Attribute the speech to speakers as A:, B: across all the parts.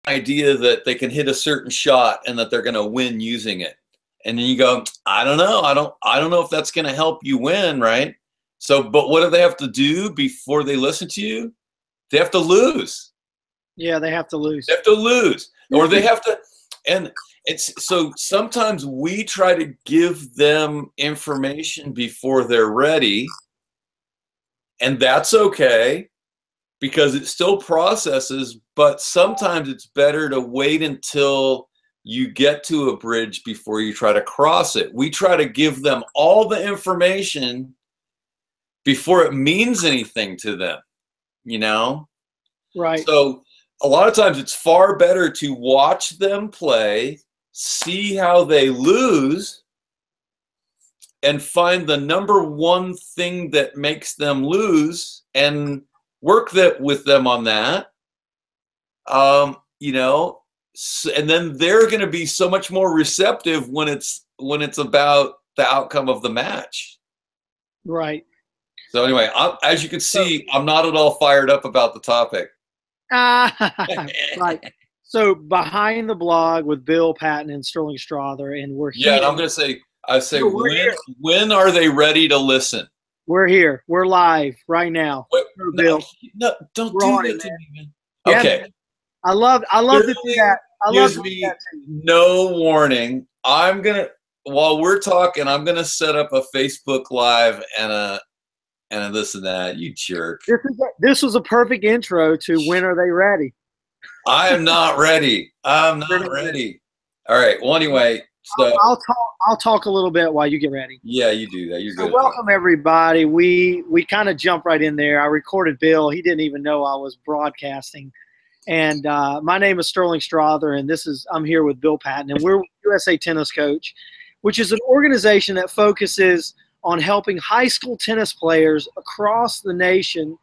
A: idea that they can hit a certain shot and that they're going to win using it. And then you go, I don't know. I don't know if that's going to help you win, right? So, but what do they have to do before they listen to you? They have to lose.
B: Yeah, they have to lose.
A: They have to lose. Or they have to, and it's so sometimes we try to give them information before they're ready. And that's okay because it still processes, but sometimes it's better to wait until you get to a bridge before you try to cross it. We try to give them all the information before it means anything to them, you know?
B: Right.
A: So a lot of times it's far better to watch them play, see how they lose, and find the number one thing that makes them lose and work that with them on that. You know, and then they're going to be so much more receptive when it's about the outcome of the match.
B: Right.
A: So anyway, as you can see, I'm not at all fired up about the topic.
B: Right. So behind the blog with Bill Patton and Sterling Strother, and we're here.
A: Yeah, and I'm going to say, when are they ready to listen?
B: We're here. We're live right now.
A: Bill, no, don't do that to me, man.
B: Yeah,
A: okay.
B: Man. I love to do that. I love to do that to you.
A: No warning. While we're talking, I'm gonna set up a Facebook Live and a this and that. You jerk.
B: This was a perfect intro to When Are They Ready?
A: I am not ready. I'm not ready. All right. Well, anyway. So
B: I'll talk a little bit while you get ready.
A: Yeah, you do that. You're good.
B: Welcome everybody. We kind of jumped right in there. I recorded Bill. He didn't even know I was broadcasting. And my name is Sterling Strother, and I'm here with Bill Patton, and we're USA Tennis Coach, which is an organization that focuses on helping high school tennis players across the nation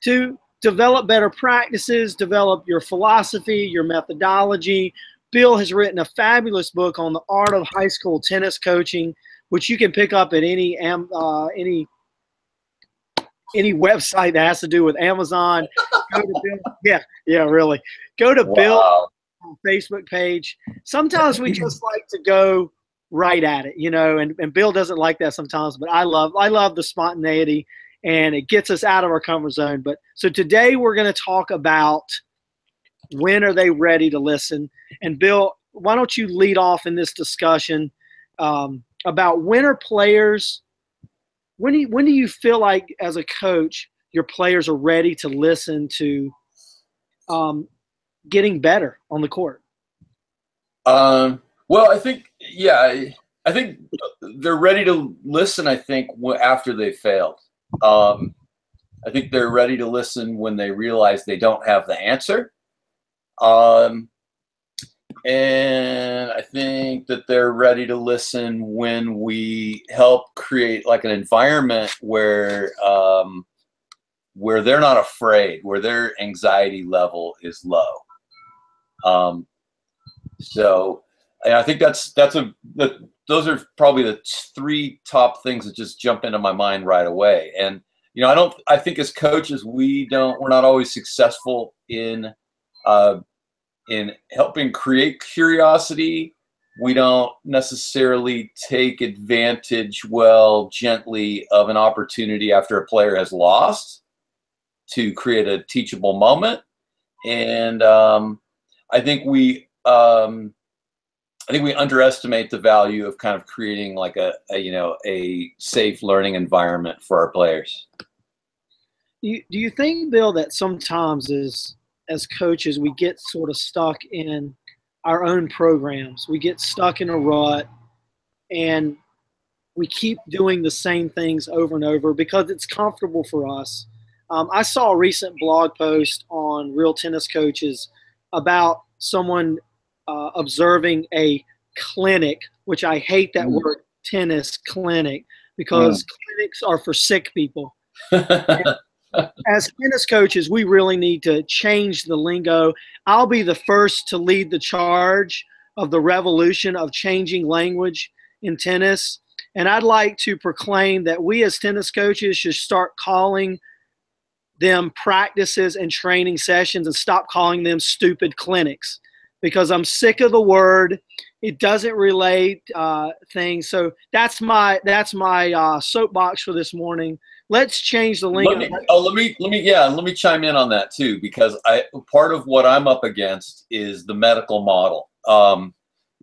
B: to develop better practices, develop your philosophy, your methodology. Bill has written a fabulous book on the art of high school tennis coaching, which you can pick up at any website that has to do with Amazon. Go to Bill. Yeah, really. Go to Bill Facebook page. Sometimes we just like to go right at it, you know, and Bill doesn't like that sometimes, but I love the spontaneity, and it gets us out of our comfort zone. But so today we're going to talk about when are they ready to listen? And Bill, why don't you lead off in this discussion about when are players, when do you feel like as a coach your players are ready to listen to getting better on the court?
A: Well, I think they're ready to listen, I think, after they failed. I think they're ready to listen when they realize they don't have the answer. And I think that they're ready to listen when we help create like an environment where they're not afraid, where their anxiety level is low. So, and I think those are probably the three top things that just jump into my mind right away. And, you know, I think as coaches, we're not always successful in helping create curiosity. We don't necessarily take advantage gently of an opportunity after a player has lost to create a teachable moment. And I think we underestimate the value of kind of creating like a safe learning environment for our players.
B: Do you think, Bill, that sometimes as coaches, we get sort of stuck in our own programs? We get stuck in a rut, and we keep doing the same things over and over because it's comfortable for us. I saw a recent blog post on Real Tennis Coaches about someone observing a clinic, which I hate that word, tennis clinic, because clinics are for sick people. As tennis coaches, we really need to change the lingo. I'll be the first to lead the charge of the revolution of changing language in tennis. And I'd like to proclaim that we as tennis coaches should start calling them practices and training sessions and stop calling them stupid clinics, because I'm sick of the word. It doesn't relate things. So that's my soapbox for this morning. Let's change the lingo.
A: Let me chime in on that too, because part of what I'm up against is the medical model.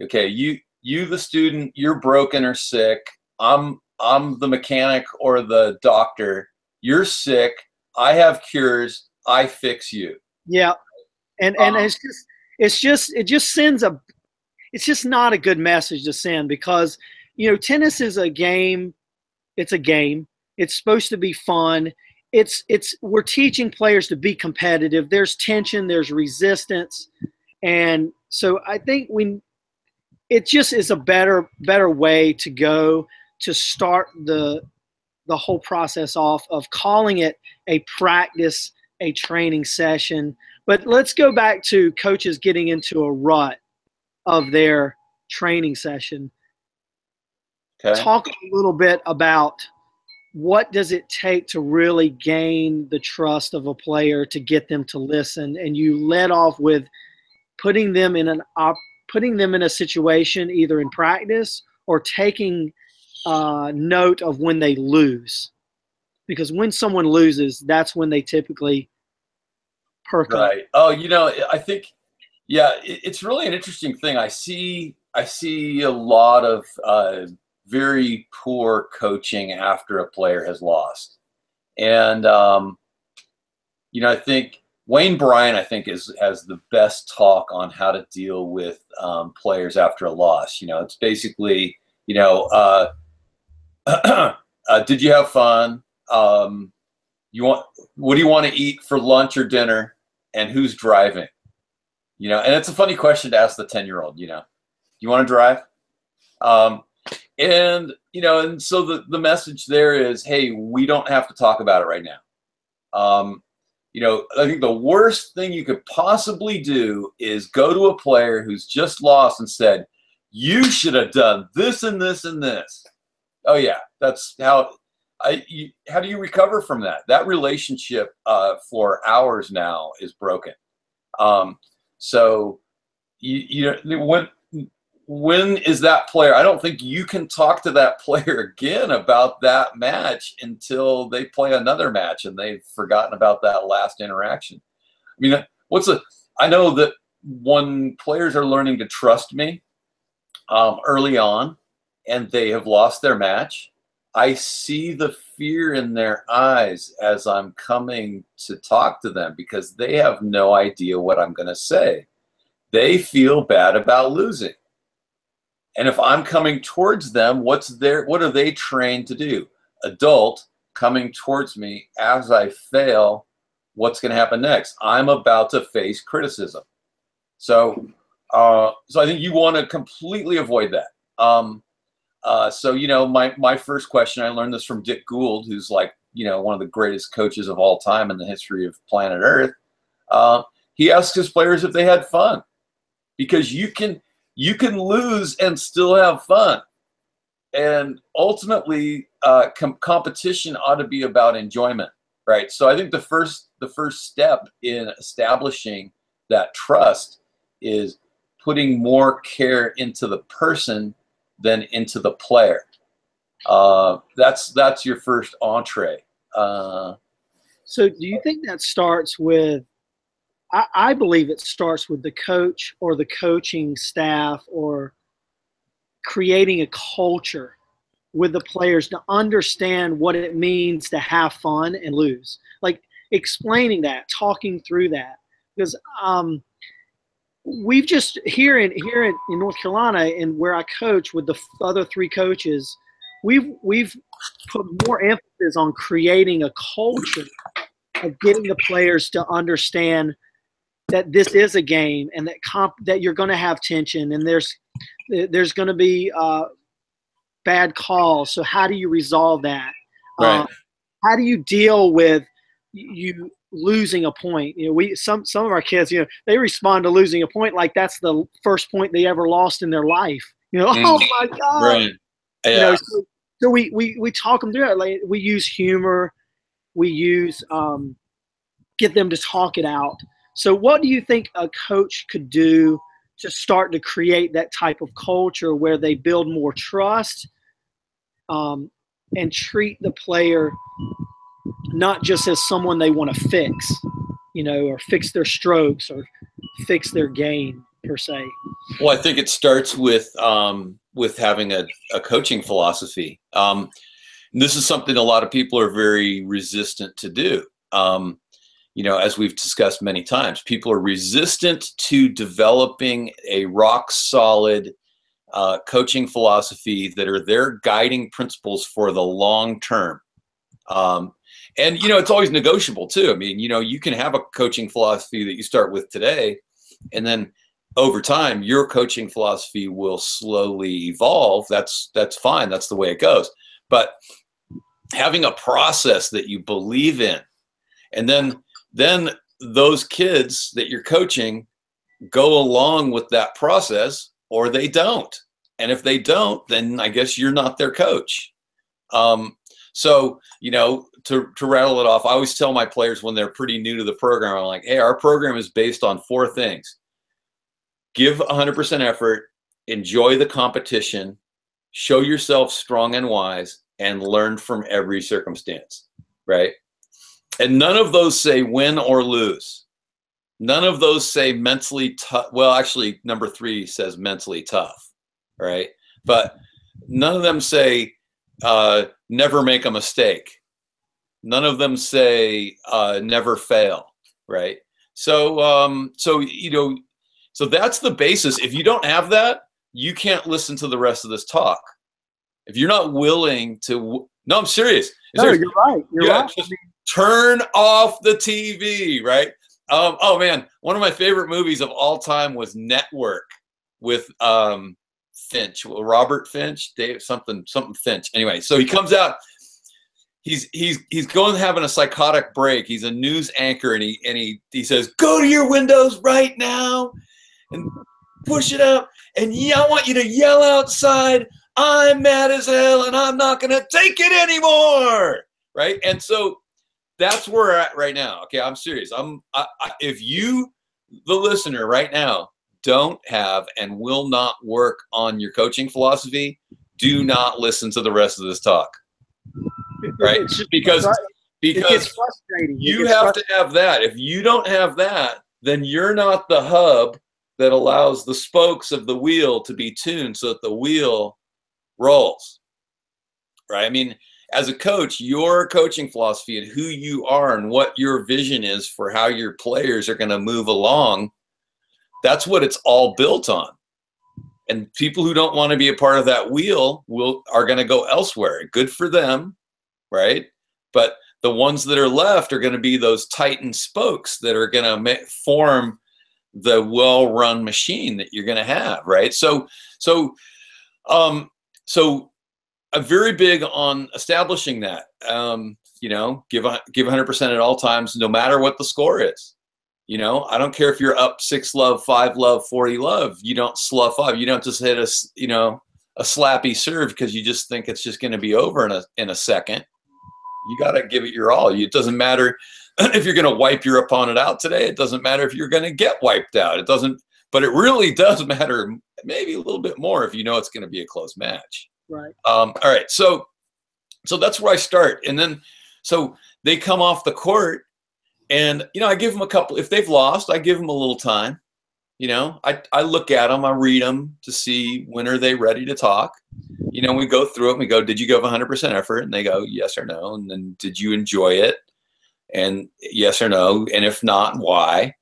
A: Okay, you the student, you're broken or sick. I'm the mechanic or the doctor. You're sick. I have cures. I fix you.
B: Yeah, and it's just not a good message to send, because tennis is a game. It's a game. It's supposed to be fun. We're teaching players to be competitive. There's tension. There's resistance, and so I think it just is a better way to go to start the whole process off of calling it a practice, a training session. But let's go back to coaches getting into a rut of their training session.
A: Okay.
B: Talk a little bit about what does it take to really gain the trust of a player to get them to listen. And you led off with putting them in a situation, either in practice or taking note of when they lose, because when someone loses, that's when they typically perk up.
A: Right. Oh, I think, yeah, it's really an interesting thing. I see a lot of very poor coaching after a player has lost, and I think Wayne Bryan, has the best talk on how to deal with players after a loss. It's basically, did you have fun? What do you want to eat for lunch or dinner? And who's driving? And it's a funny question to ask the 10-year-old, you want to drive? And so the message there is, hey, we don't have to talk about it right now. I think the worst thing you could possibly do is go to a player who's just lost and said, you should have done this and this and this. Oh yeah, that's how do you recover from that? That relationship for hours now is broken. So when is that player? I don't think you can talk to that player again about that match until they play another match and they've forgotten about that last interaction. I mean, I know that when players are learning to trust me early on and they have lost their match, I see the fear in their eyes as I'm coming to talk to them, because they have no idea what I'm going to say. They feel bad about losing. And if I'm coming towards them, what are they trained to do? Adult coming towards me as I fail, what's going to happen next? I'm about to face criticism. So I think you want to completely avoid that. So my first question, I learned this from Dick Gould, who's like, one of the greatest coaches of all time in the history of planet Earth. He asked his players if they had fun, because you can lose and still have fun. And ultimately, competition ought to be about enjoyment, right? So I think the first step in establishing that trust is putting more care into the person than into the player. That's your first entree.
B: So do you think that starts with, I believe it starts with the coach or the coaching staff, or creating a culture with the players to understand what it means to have fun and lose. Like explaining that, talking through that. Because we've just here in North Carolina, and where I coach with the other three coaches, we've put more emphasis on creating a culture of getting the players to understand that this is a game, and that you're going to have tension, and there's going to be bad calls. So how do you resolve that?
A: Right.
B: How do you deal with you losing a point? Some of our kids, they respond to losing a point like that's the first point they ever lost in their life. Oh my God.
A: Right. Yeah.
B: So we talk them through it. Like, we use humor. We use get them to talk it out. So what do you think a coach could do to start to create that type of culture where they build more trust, and treat the player not just as someone they want to fix, or fix their strokes or fix their game per se?
A: Well, I think it starts with having a coaching philosophy. This is something a lot of people are very resistant to do. As we've discussed many times, people are resistant to developing a rock solid coaching philosophy that are their guiding principles for the long term. And, it's always negotiable too. I mean, you can have a coaching philosophy that you start with today, and then over time, your coaching philosophy will slowly evolve. That's fine. That's the way it goes. But having a process that you believe in, and then those kids that you're coaching go along with that process, or they don't. And if they don't, then I guess you're not their coach. So, to rattle it off, I always tell my players when they're pretty new to the program, I'm like, hey, our program is based on 4 things. Give 100% effort, enjoy the competition, show yourself strong and wise, and learn from every circumstance, right? And none of those say win or lose. None of those say mentally tough. Well, actually, number 3 says mentally tough, right? But none of them say never make a mistake. None of them say never fail, right? So so that's the basis. If you don't have that, you can't listen to the rest of this talk. If you're not willing to, no, I'm serious.
B: No, you're right. You're right.
A: Just turn off the TV, right? Oh man, one of my favorite movies of all time was Network with Finch, Robert Finch, something Finch. Anyway, so he comes out. He's going having a psychotic break. He's a news anchor, and he says, "Go to your windows right now and push it up, and I want you to yell outside, 'I'm mad as hell, and I'm not gonna take it anymore.'" Right? And so that's where we're at right now. Okay, I'm serious. If you, the listener, right now, don't have and will not work on your coaching philosophy, do not listen to the rest of this talk. Right? Because
B: it gets frustrating.
A: You have to have that. If you don't have that, then you're not the hub that allows the spokes of the wheel to be tuned so that the wheel rolls. Right? I mean, as a coach, your coaching philosophy and who you are and what your vision is for how your players are going to move along, that's what it's all built on. And people who don't want to be a part of that wheel are going to go elsewhere. Good for them, right? But the ones that are left are going to be those tightened spokes that are going to form the well-run machine that you're going to have, right? So I'm very big on establishing that. Give 100% at all times, no matter what the score is. I don't care if you're up 6-love, 5-love, 40-love. You don't slough up. You don't just hit a slappy serve because you just think it's just going to be over in a second. You got to give it your all. It doesn't matter if you're going to wipe your opponent out today. It doesn't matter if you're going to get wiped out. It doesn't. But it really does matter, maybe a little bit more if you know it's going to be a close match.
B: Right.
A: All right. So that's where I start, and then so they come off the court. And, I give them a couple, if they've lost, I give them a little time. I look at them, I read them to see when are they ready to talk. We go through it and we go, did you give 100% effort? And they go, yes or no. And then did you enjoy it? And yes or no. And if not, why?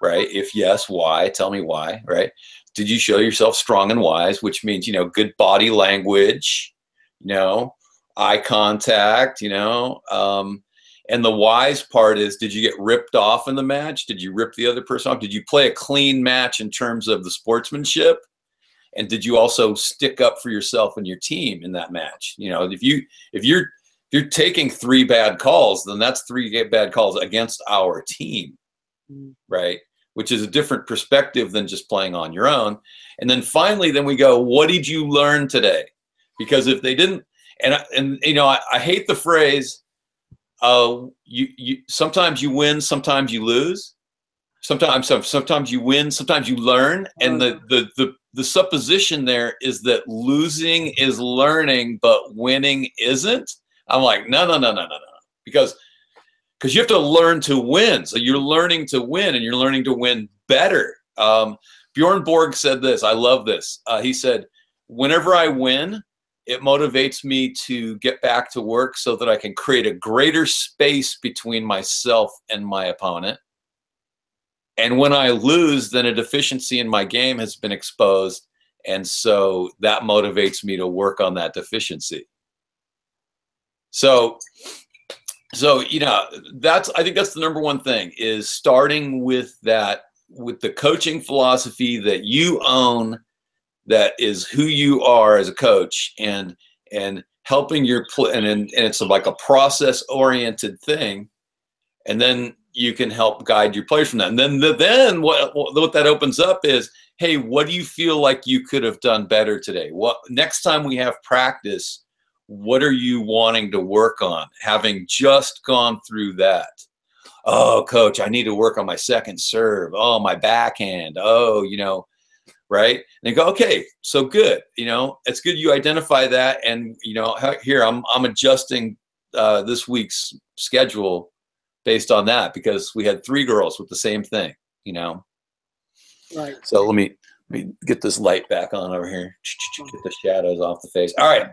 A: Right? If yes, why? Tell me why, right? Did you show yourself strong and wise, which means, good body language, eye contact, and the wise part is, did you get ripped off in the match? Did you rip the other person off? Did you play a clean match in terms of the sportsmanship? And did you also stick up for yourself and your team in that match? If you're taking 3 bad calls, then that's 3 bad calls against our team, right? Which is a different perspective than just playing on your own. And then finally, then we go, what did you learn today? Because if they didn't, I hate the phrase, sometimes you win, sometimes you lose. Sometimes you win, sometimes you learn. And the supposition there is that losing is learning, but winning isn't. I'm like, no. Because you have to learn to win. So you're learning to win, and you're learning to win better. Bjorn Borg said this. I love this. He said, whenever I win, it motivates me to get back to work so that I can create a greater space between myself and my opponent. And when I lose, then a deficiency in my game has been exposed. And so that motivates me to work on that deficiency. So you know, I think that's the number one thing, is starting with that, with the coaching philosophy that you own, that is who you are as a coach, and helping your and it's like a process oriented thing, and then you can help guide your players from that. And then what that opens up is, hey, what do you feel like you could have done better today? What next time we have practice, what are you wanting to work on, having just gone through that? Oh, coach, I need to work on my second serve. Oh, my backhand. Oh, you know, right? And they go, okay, so good. You know, it's good you identify that. And, you know, here I'm adjusting this week's schedule based on that, because we had 3 girls with the same thing, you know?
B: Right.
A: So let me get this light back on over here. Get the shadows off the face. All right.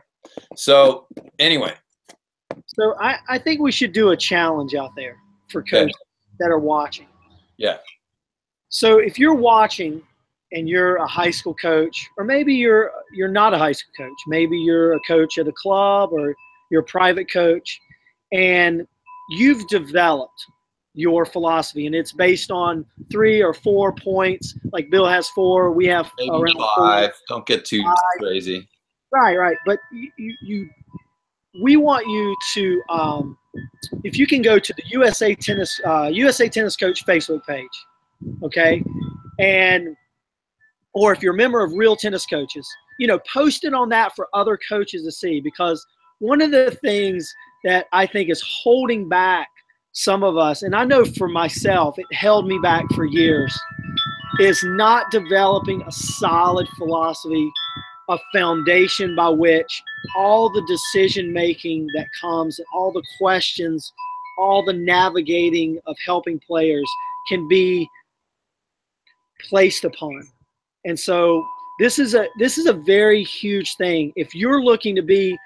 A: So anyway.
B: So I think we should do a challenge out there for coaches that are watching.
A: Yeah.
B: So if you're watching and you're a high school coach, or maybe you're not a high school coach, maybe you're a coach at a club, or you're a private coach, and you've developed your philosophy, and it's based on 3 or 4 points. Like Bill has 4, we have
A: maybe
B: around
A: 5.
B: 4.
A: Don't get too crazy.
B: Right. But we want you to, if you can go to the USA Tennis Coach Facebook page, okay, or if you're a member of Real Tennis Coaches, you know, post it on that for other coaches to see, because one of the things that I think is holding back some of us, and I know for myself, it held me back for years, is not developing a solid philosophy, a foundation by which all the decision making that comes, all the questions, all the navigating of helping players can be placed upon. And so this is a very huge thing. If you're looking to be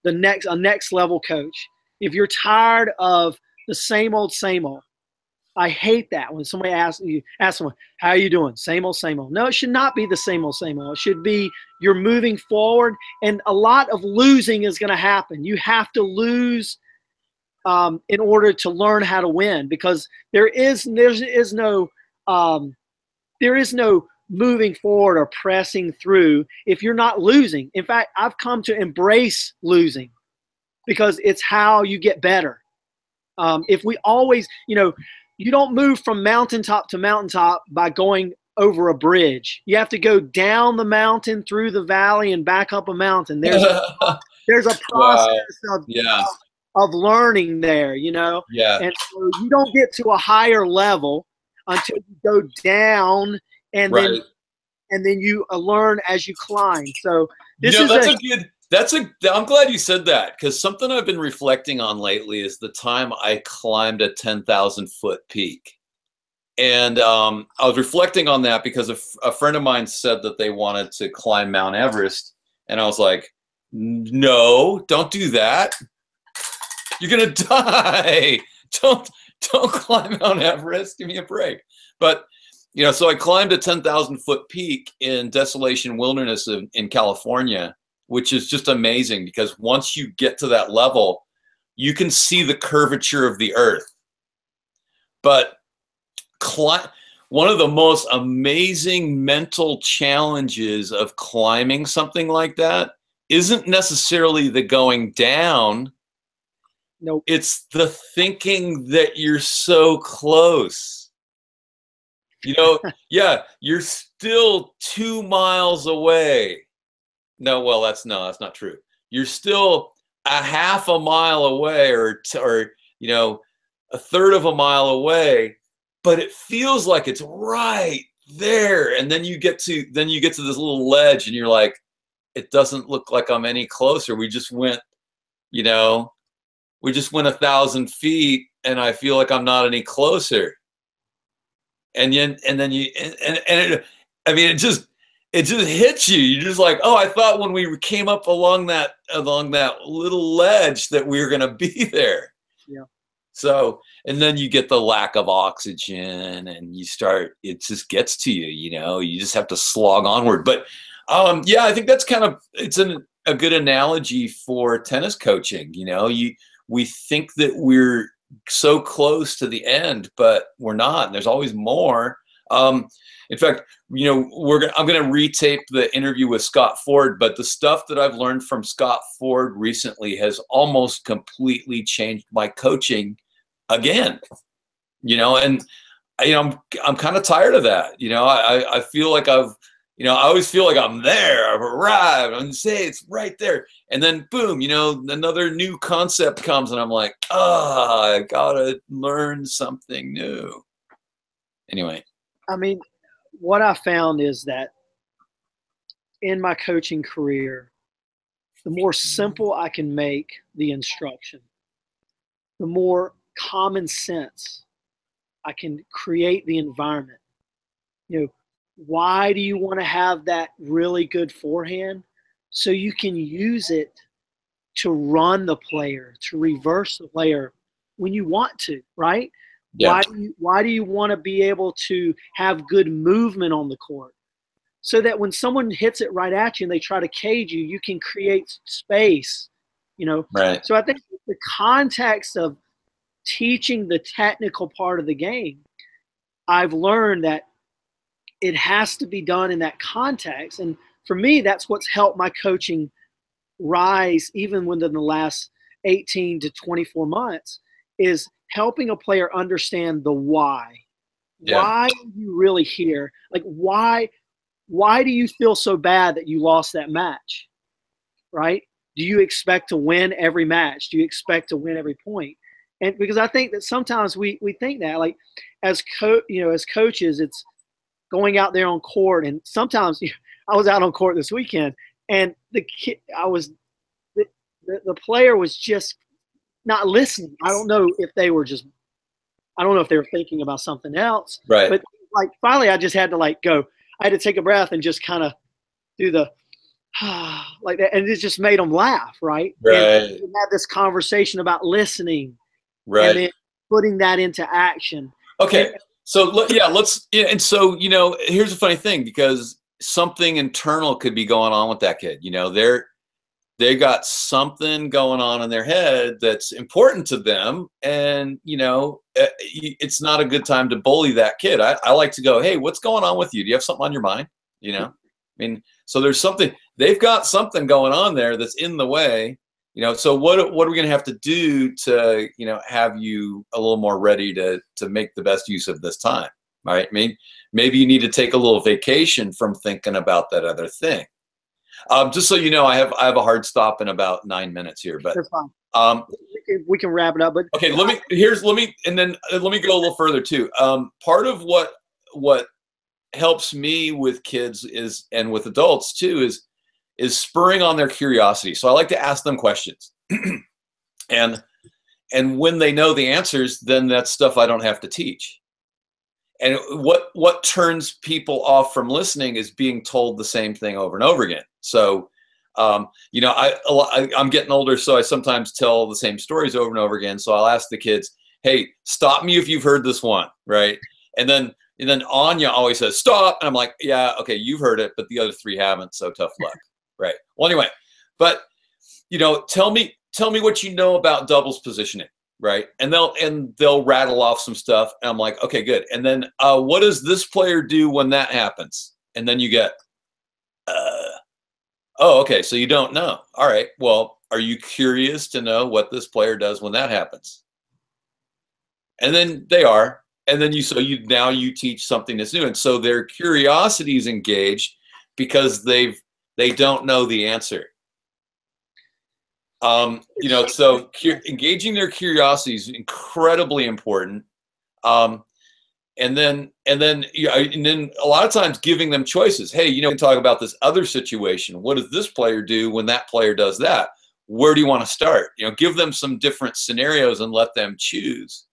B: a next level coach, if you're tired of the same old, I hate that when somebody asks someone, how are you doing? Same old. No, it should not be the same old. It should be you're moving forward, and a lot of losing is going to happen. You have to lose in order to learn how to win, because there is no moving forward or pressing through if you're not losing. In fact, I've come to embrace losing, because it's how you get better. If we always, you know, you don't move from mountaintop to mountaintop by going over a bridge. You have to go down the mountain, through the valley, and back up a mountain. There's a process of learning there, you know.
A: Yeah.
B: And so you don't get to a higher level until you go down, and then you learn as you climb. So this
A: I'm glad you said that, because something I've been reflecting on lately is the time I climbed a 10,000-foot peak. And I was reflecting on that because a friend of mine said that they wanted to climb Mount Everest. And I was like, no, don't do that. You're going to die. Don't climb Mount Everest. Give me a break. But, you know, so I climbed a 10,000-foot peak in Desolation Wilderness in California, which is just amazing, because once you get to that level, you can see the curvature of the earth. But one of the most amazing mental challenges of climbing something like that isn't necessarily the going down.
B: Nope.
A: It's the thinking that you're so close. You know, yeah, you're still 2 miles away. No, well, that's not true. You're still a half a mile away, or you know, a third of a mile away, but it feels like it's right there. And then you get to this little ledge and you're like, it doesn't look like I'm any closer. We just went, you know, 1,000 feet and I feel like I'm not any closer. And then it, I mean, it just hits you. You're just like, oh, I thought when we came up along that little ledge that we were going to be there.
B: Yeah.
A: So, and then you get the lack of oxygen and it just gets to you, you know, you just have to slog onward. But yeah, I think that's it's a good analogy for tennis coaching. You know, we think that we're so close to the end, but we're not. And there's always more. In fact, you know, I'm going to retape the interview with Scott Ford, but the stuff that I've learned from Scott Ford recently has almost completely changed my coaching again. You know, and you know, I'm kind of tired of that. You know, I feel like I always feel like I'm there. I've arrived. I'm say it's right there. And then boom, you know, another new concept comes and I'm like, I gotta learn something new. Anyway.
B: I mean, what I found is that in my coaching career, the more simple I can make the instruction, the more common sense I can create the environment. You know, why do you want to have that really good forehand? So you can use it to run the player, to reverse the player when you want to, right? Yeah. Why do you want to be able to have good movement on the court? So that when someone hits it right at you and they try to cage you, you can create space, you know?
A: Right.
B: So I think the context of teaching the technical part of the game, I've learned that it has to be done in that context. And for me, that's what's helped my coaching rise even within the last 18 to 24 months is helping a player understand the why. Yeah. Why are you really here? Like, why do you feel so bad that you lost that match? Right? Do you expect to win every match? Do you expect to win every point? And because I think that sometimes we think that, like, as coaches, it's going out there on court. And sometimes I was out on court this weekend and the player was just not listening. I don't know if they were thinking about something else.
A: Right.
B: But like finally I just had to go. I had to take a breath and just kind of do the like that. And it just made them laugh. Right.
A: Right.
B: And we had this conversation about listening.
A: Right.
B: And then putting that into action.
A: Okay. And so, you know, here's a funny thing, because something internal could be going on with that kid. You know, they got something going on in their head that's important to them. And, you know, it's not a good time to bully that kid. I like to go, hey, what's going on with you? Do you have something on your mind? You know, I mean, so there's something, they've got something going on there that's in the way, you know, so what are we going to have to do to, you know, have you a little more ready to make the best use of this time? Right. I mean, maybe you need to take a little vacation from thinking about that other thing. Just so you know, I have a hard stop in about 9 minutes here, but
B: that's fine. We can wrap it up. But
A: okay, let me go a little further too. Part of what helps me with kids and with adults too is spurring on their curiosity. So I like to ask them questions, and when they know the answers, then that's stuff I don't have to teach. And what turns people off from listening is being told the same thing over and over again. So, you know, I'm getting older, so I sometimes tell the same stories over and over again. So I'll ask the kids, "Hey, stop me if you've heard this one, right?" And then Anya always says, "Stop," and I'm like, "Yeah, okay, you've heard it, but the other three haven't. So tough luck." Right. Well, anyway, but you know, tell me what you know about doubles positioning. Right. And they'll rattle off some stuff. And I'm like, okay, good. And then what does this player do when that happens? And then you get, oh, okay. So you don't know. All right. Well, are you curious to know what this player does when that happens? And then they are. And then now you teach something that's new. And so their curiosity is engaged because they don't know the answer. So engaging their curiosity is incredibly important. And then a lot of times giving them choices. Hey, we can talk about this other situation. What does this player do when that player does that? Where do you want to start? Give them some different scenarios and let them choose.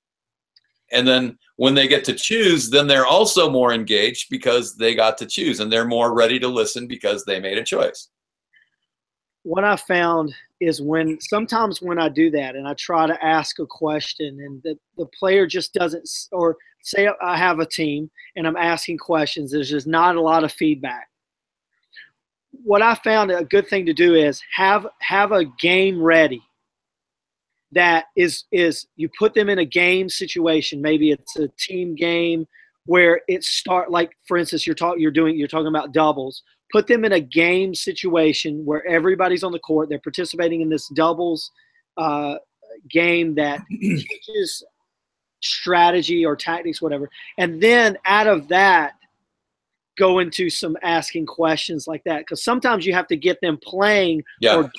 A: And then when they get to choose, then they're also more engaged because they got to choose, and they're more ready to listen because they made a choice.
B: What I found is sometimes when I do that and I try to ask a question and the player just doesn't, or say I have a team and I'm asking questions, there's just not a lot of feedback. What I found a good thing to do is have a game ready. That is you put them in a game situation. Maybe it's a team game where like, for instance, you're talking about doubles. Put them in a game situation where everybody's on the court. They're participating in this doubles game that teaches strategy or tactics, whatever. And then out of that, go into some asking questions like that. Because sometimes you have to get them playing or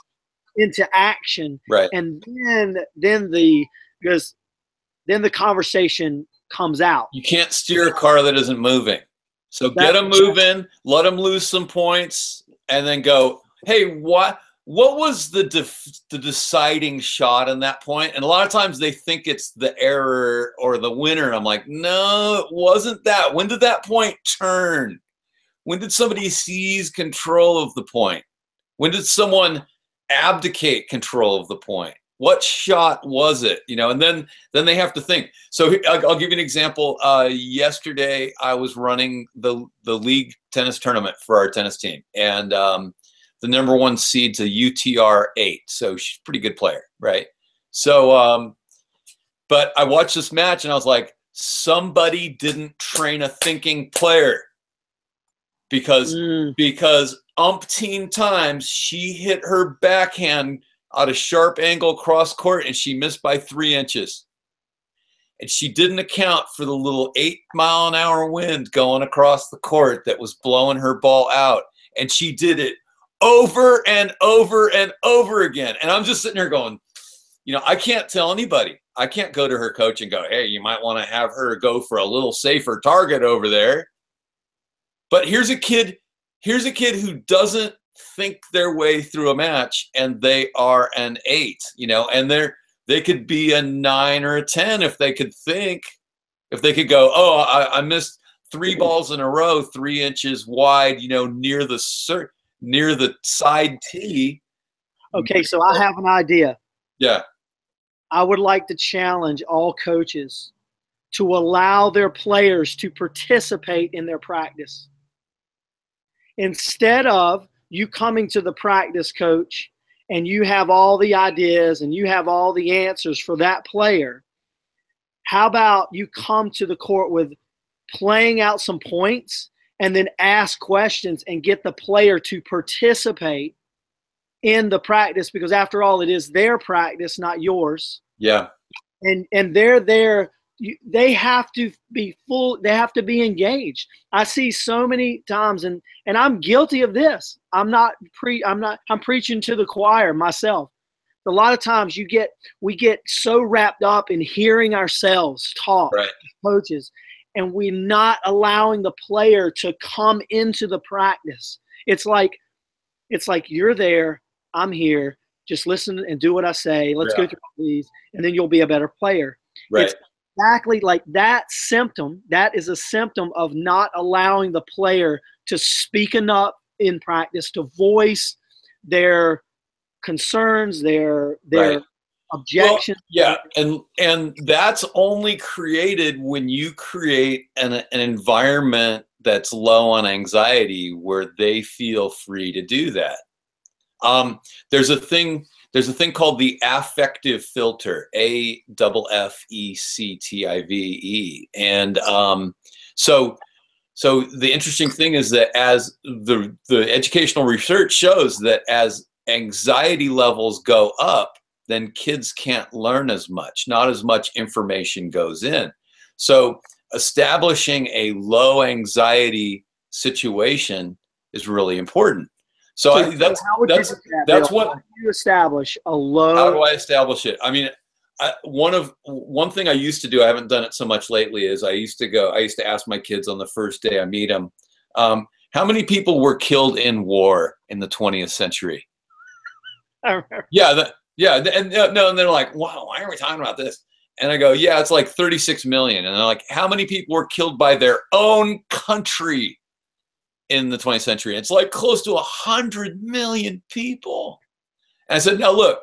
B: into action,
A: right?
B: And then the conversation comes out.
A: You can't steer a car that isn't moving, so get them moving, let them lose some points, and then go, hey, what was the deciding shot in that point? And a lot of times they think it's the error or the winner, and I'm like, no, it wasn't that. When did that point turn? When did somebody seize control of the point? When did someone abdicate control of the point? What shot was it? And then they have to think. So I'll give you an example. Yesterday I was running the league tennis tournament for our tennis team, and the number one seed's a UTR 8, so she's a pretty good player, right? So but I watched this match and I was like, somebody didn't train a thinking player, because umpteen times she hit her backhand at a sharp angle cross court and she missed by 3 inches. And she didn't account for the little 8-mile-an-hour wind going across the court that was blowing her ball out. And she did it over and over and over again. And I'm just sitting here going, I can't tell anybody. I can't go to her coach and go, hey, you might want to have her go for a little safer target over there. But here's a kid who doesn't think their way through a match, and they are an 8, and they could be a 9 or a 10 if they could think, if they could go, oh, I missed 3 balls in a row, 3 inches wide, near the side tee.
B: Okay, so I have an idea.
A: Yeah.
B: I would like to challenge all coaches to allow their players to participate in their practice. Instead of you coming to the practice coach and you have all the ideas and you have all the answers for that player, how about you come to the court with playing out some points and then ask questions and get the player to participate in the practice, because after all, it is their practice, not yours.
A: Yeah.
B: And they're there. They have to be they have to be engaged. I see so many times, and I'm guilty of this. I'm preaching to the choir myself. A lot of times we get so wrapped up in hearing ourselves talk,
A: right,
B: coaches, and we're not allowing the player to come into the practice. It's like you're there, I'm here, just listen and do what I say. Let's go through these, and then you'll be a better player.
A: Right.
B: It's exactly like that symptom. That is a symptom of not allowing the player to speak enough in practice, to voice their concerns, their objections.
A: Well, yeah, and that's only created when you create an environment that's low on anxiety, where they feel free to do that. There's a thing called the affective filter, AFFECTIVE, and so the interesting thing is that as the educational research shows that as anxiety levels go up, then kids can't learn as much. Not as much information goes in. So establishing a low anxiety situation is really important. So
B: how would you do that,
A: that's
B: Bill?
A: what.
B: How do you establish a low?
A: How do I establish it? I mean, one thing I used to do, I haven't done it so much lately, is I used to ask my kids on the first day I meet them, how many people were killed in war in the 20th century? Yeah, and they're like, wow, why are we talking about this? And I go, yeah, it's like 36 million. And they're like, how many people were killed by their own country in the 20th century? It's like close to 100 million people. And I said, now look,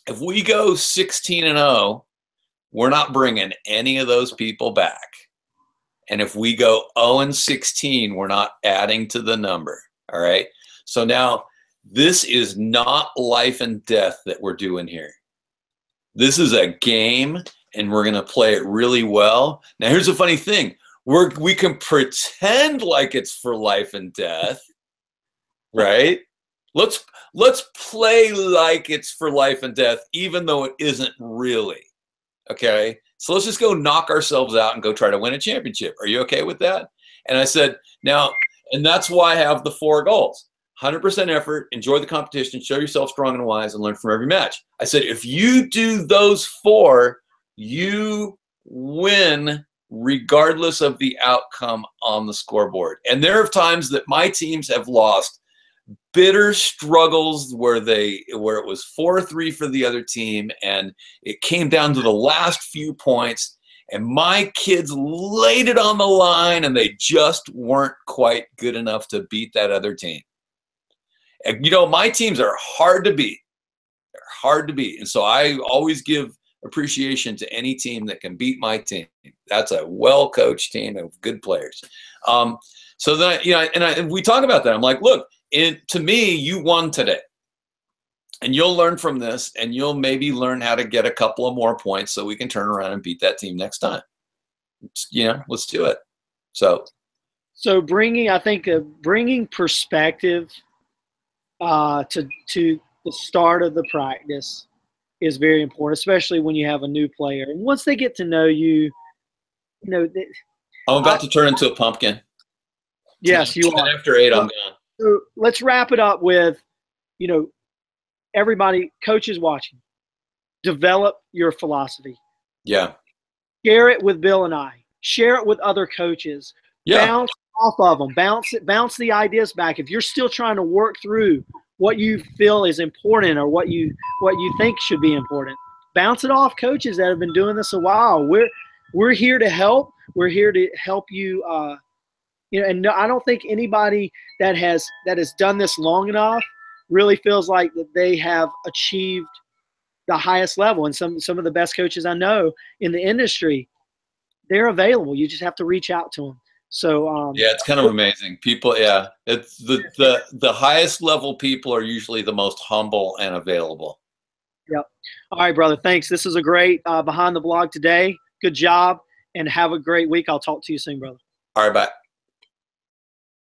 A: if we go 16-0, we're not bringing any of those people back. And if we go 0-16, we're not adding to the number. All right. So now this is not life and death that we're doing here. This is a game, and we're going to play it really well. Now, here's the funny thing. We can pretend like it's for life and death, right? Let's play like it's for life and death, even though it isn't really, okay? So let's just go knock ourselves out and go try to win a championship. Are you okay with that? And I said, now, and that's why I have the 4 goals. 100% effort, enjoy the competition, show yourself strong and wise, and learn from every match. I said, if you do those 4, you win regardless of the outcome on the scoreboard. And there are times that my teams have lost bitter struggles where it was 4-3 for the other team, and it came down to the last few points, and my kids laid it on the line, and they just weren't quite good enough to beat that other team. You know, my teams are hard to beat. They're hard to beat. And so I always give appreciation to any team that can beat my team. That's a well-coached team of good players. So then, and we talk about that. I'm like, look, to me, you won today. And you'll learn from this, and you'll maybe learn how to get a couple of more points so we can turn around and beat that team next time. Let's do it. So bringing perspective to the start of the practice is very important, especially when you have a new player. And once they get to know you, I'm about to turn into a pumpkin.
B: Yes, you are.
A: After 8, I'm gone.
B: So let's wrap it up with, everybody, coaches watching, develop your philosophy.
A: Yeah.
B: Share it with Bill and I. Share it with other coaches.
A: Yeah.
B: Bounce off of them. Bounce the ideas back. If you're still trying to work through what you feel is important or what you think should be important, bounce it off coaches that have been doing this a while. We're here to help. We're here to help you. And I don't think anybody that has done this long enough really feels like that they have achieved the highest level. And some of the best coaches I know in the industry, they're available. You just have to reach out to them. So
A: yeah, it's kind of amazing. People, yeah, it's the highest level people are usually the most humble and available.
B: Yep. All right, brother. Thanks. This is a great Behind the Blog today. Good job, and have a great week. I'll talk to you soon, brother.
A: All right, bye.